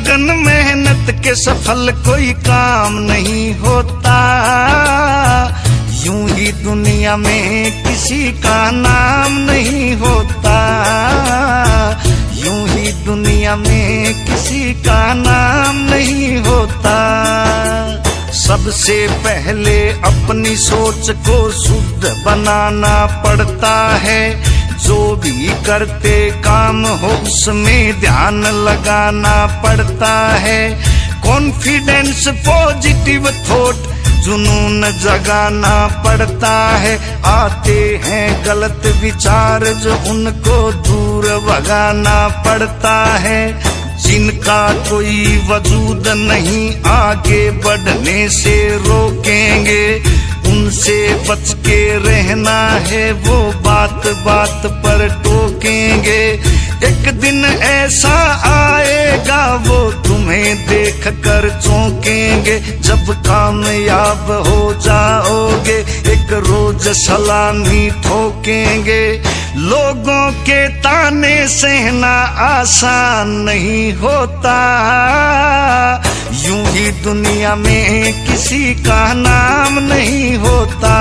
लगन मेहनत के सफल कोई काम नहीं होता। यूं ही दुनिया में किसी का नाम नहीं होता। यूं ही दुनिया में किसी का नाम नहीं होता। सबसे पहले अपनी सोच को शुद्ध बनाना पड़ता है। जो भी करते काम हो उसमें ध्यान लगाना पड़ता है। कॉन्फिडेंस, पॉजिटिव थॉट, जुनून जगाना पड़ता है। आते हैं गलत विचार जो उनको दूर भगाना पड़ता है। जिनका कोई वजूद नहीं आगे बढ़ने से रोकेंगे, उनसे बच के रहना है, वो बात बात पर टोकेंगे। एक दिन ऐसा आएगा वो तुम्हें देख कर चौंकेंगे। जब कामयाब हो जाओगे एक रोज सलामी ठोकेंगे। लोगों के ताने सहना आसान नहीं होता। यूं ही दुनिया में किसी का नाम नहीं होता।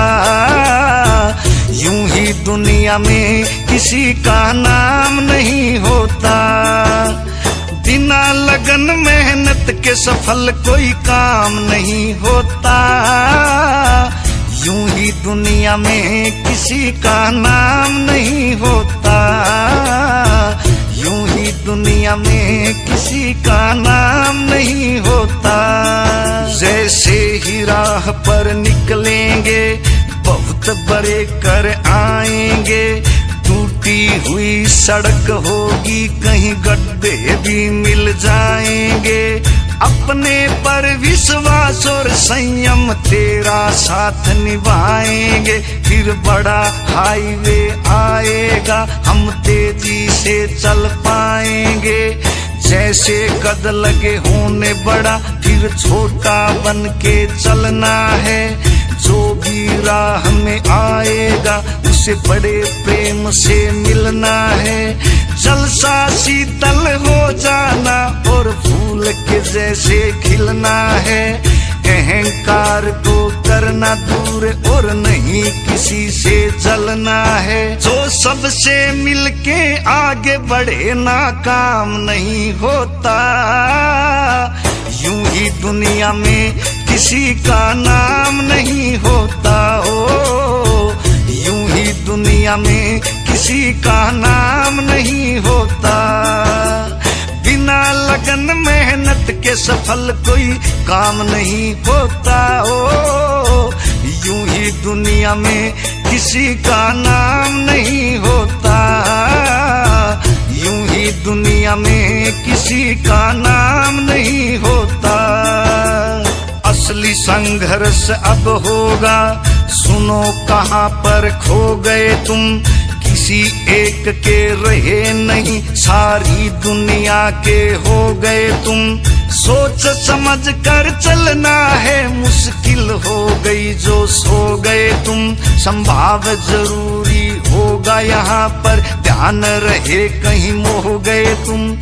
यूं ही दुनिया में किसी का नाम नहीं होता। बिना लगन मेहनत के सफल कोई काम नहीं होता। यूं ही दुनिया में किसी का नाम नहीं होता। यूं ही दुनिया में किसी का नाम नहीं होता। जैसे ही राह पर निकलेंगे बहुत बड़े कर आएंगे। टूटी हुई सड़क होगी, कहीं गड्ढे भी मिल जाएंगे। अपने पर विश्वास और संयम तेरा साथ निभाएंगे। फिर बड़ा हाईवे आएगा, हम तेजी से चल पाएंगे। जैसे कद लगे होने बड़ा, फिर छोटा बन के चलना है। जो भी राह में आएगा उसे बड़े प्रेम से मिलना है। जलसा शीतल हो जाना और फूल के जैसे खिलना है। अहंकार को करना दूर और नहीं किसी से जलना है। जो सबसे मिलके आगे बढ़े नाकाम नहीं होता। यूं ही दुनिया में किसी का नाम नहीं होता। ओ यूं ही दुनिया में किसी का नाम नहीं होता। बिना लगन मेहनत के सफल कोई काम नहीं होता। ओ यूं ही दुनिया में किसी का नाम नहीं होता। यूं ही दुनिया में किसी का नाम नहीं होता। असली संघर्ष अब होगा, सुनो कहाँ पर खो गए तुम। किसी एक के रहे नहीं, सारी दुनिया के हो गए तुम। सोच समझ कर चलना है, मुश्किल हो गई जो सो गए तुम। संभाव जरूरी होगा यहाँ पर, ध्यान रहे कहीं मोह गए तुम।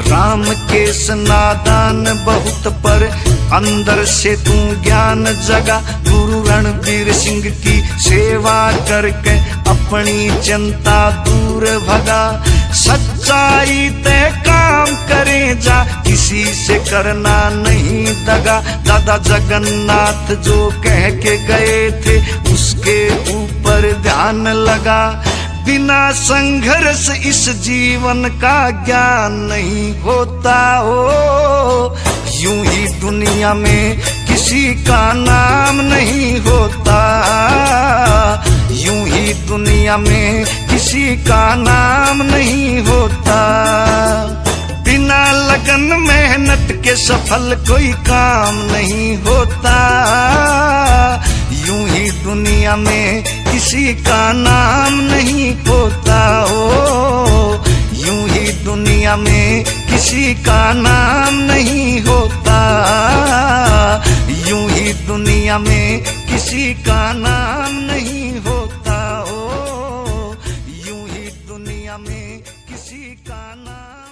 राम के नादान बहुत पर अंदर से तू ज्ञान जगा। गुरु रणबीर सिंह की सेवा करके अपनी चिंता दूर भगा। सच्चाई ते काम करे जा, किसी से करना नहीं दगा। दादा जगन्नाथ जो कह के गए थे उसके ऊपर ध्यान लगा। बिना संघर्ष इस जीवन का ज्ञान नहीं होता। हो यूं ही दुनिया में किसी का नाम नहीं होता। यूं ही दुनिया में किसी का नाम नहीं होता। बिना लगन मेहनत के सफल कोई काम नहीं होता। यूं ही दुनिया में किसी का नाम नहीं होता। ओ यूं ही दुनिया में किसी का नाम नहीं होता। यूं ही दुनिया में किसी का नाम नहीं होता। ओ यूं ही दुनिया में किसी का नाम